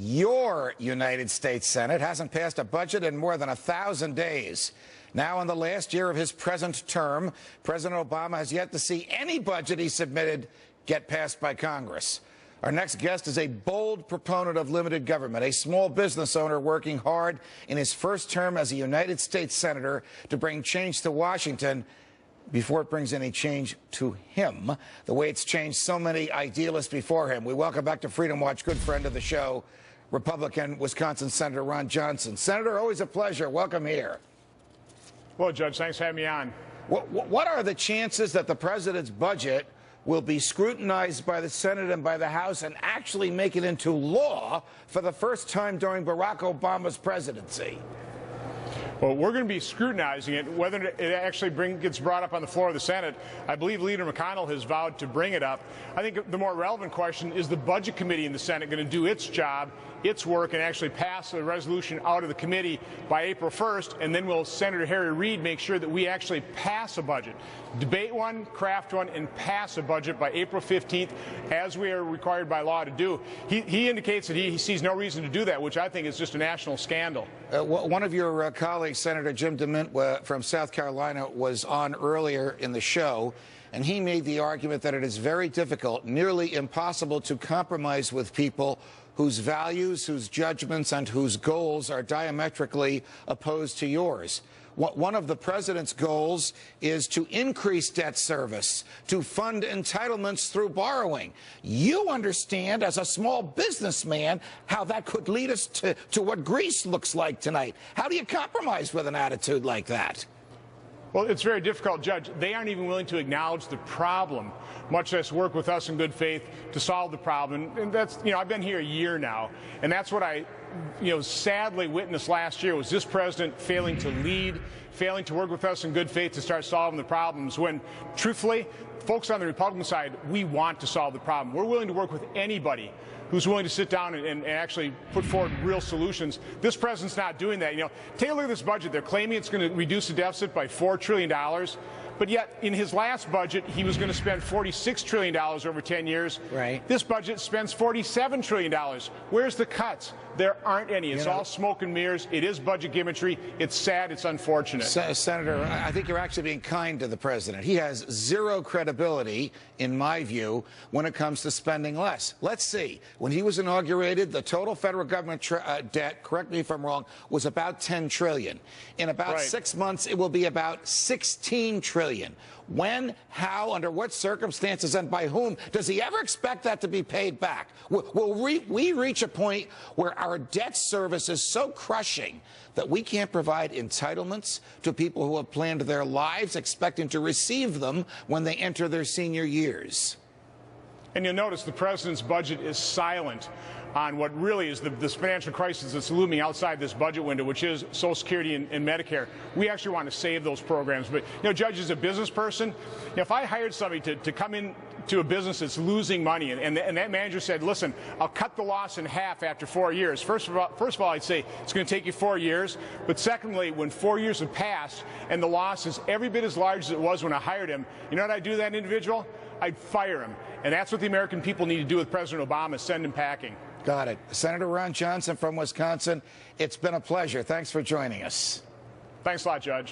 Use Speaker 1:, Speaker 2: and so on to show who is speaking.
Speaker 1: Your United States Senate hasn't passed a budget in more than 1,000 days. Now, in the last year of his present term, President Obama has yet to see any budget he submitted get passed by Congress. Our next guest is a bold proponent of limited government, a small business owner working hard in his first term as a United States Senator to bring change to Washington before it brings any change to him, the way it's changed so many idealists before him. We welcome back to Freedom Watch, good friend of the show, Republican Wisconsin Senator Ron Johnson. Senator, always a pleasure. Welcome here.
Speaker 2: Well, Judge, thanks for having me on.
Speaker 1: What are the chances that the president's budget will be scrutinized by the Senate and by the House and actually make it into law for the first time during Barack Obama's presidency?
Speaker 2: Well, we're going to be scrutinizing it. Whether it actually gets brought up on the floor of the Senate, I believe Leader McConnell has vowed to bring it up. I think the more relevant question is the Budget Committee in the Senate going to do its job, its work, and actually pass a resolution out of the committee by April 1st, and then will Senator Harry Reid make sure that we actually pass a budget, debate one, craft one, and pass a budget by April 15th, as we are required by law to do. He indicates that he sees no reason to do that, which I think is just a national scandal.
Speaker 1: One of your colleagues, Senator Jim DeMint from South Carolina, was on earlier in the show, and he made the argument that it is very difficult, nearly impossible, to compromise with people whose values, whose judgments, and whose goals are diametrically opposed to yours. One of the president's goals is to increase debt service, to fund entitlements through borrowing. You understand, as a small businessman, how that could lead us to what Greece looks like tonight. How do you compromise with an attitude like that?
Speaker 2: Well, it's very difficult, Judge. They aren't even willing to acknowledge the problem, much less work with us in good faith to solve the problem. And that's, I've been here a year now, and that's what I, sadly witnessed last year, was this president failing to lead, failing to work with us in good faith to start solving the problems, when, truthfully, folks on the Republican side, we want to solve the problem. We're willing to work with anybody who's willing to sit down and actually put forward real solutions. This president's not doing that. Take a look at this budget. They're claiming it's going to reduce the deficit by $4 trillion. But yet, in his last budget, he was going to spend $46 trillion over 10 years.
Speaker 1: Right.
Speaker 2: This budget spends $47 trillion. Where's the cuts? There aren't any. It's all smoke and mirrors. It is budget gimmickry. It's sad. It's unfortunate.
Speaker 1: Senator, I think you're actually being kind to the president. He has zero credibility, in my view, when it comes to spending less. Let's see. When he was inaugurated, the total federal government debt, correct me if I'm wrong, was about $10 trillion. In about 6 months, it will be about $16 trillion. When, how, under what circumstances, and by whom does he ever expect that to be paid back? Will we reach a point where our debt service is so crushing that we can't provide entitlements to people who have planned their lives expecting to receive them when they enter their senior years?
Speaker 2: And you'll notice the president's budget is silent on what really is this financial crisis that's looming outside this budget window, which is Social Security and Medicare. We actually want to save those programs. But, Judge, as a business person, if I hired somebody to come in to a business that's losing money, and that manager said, listen, I'll cut the loss in half after 4 years. First of all, I'd say it's going to take you 4 years. But secondly, when 4 years have passed and the loss is every bit as large as it was when I hired him, you know what I'd do to that individual? I'd fire him. And that's what the American people need to do with President Obama, send him packing.
Speaker 1: Got it. Senator Ron Johnson from Wisconsin, it's been a pleasure. Thanks for joining us.
Speaker 2: Thanks a lot, Judge.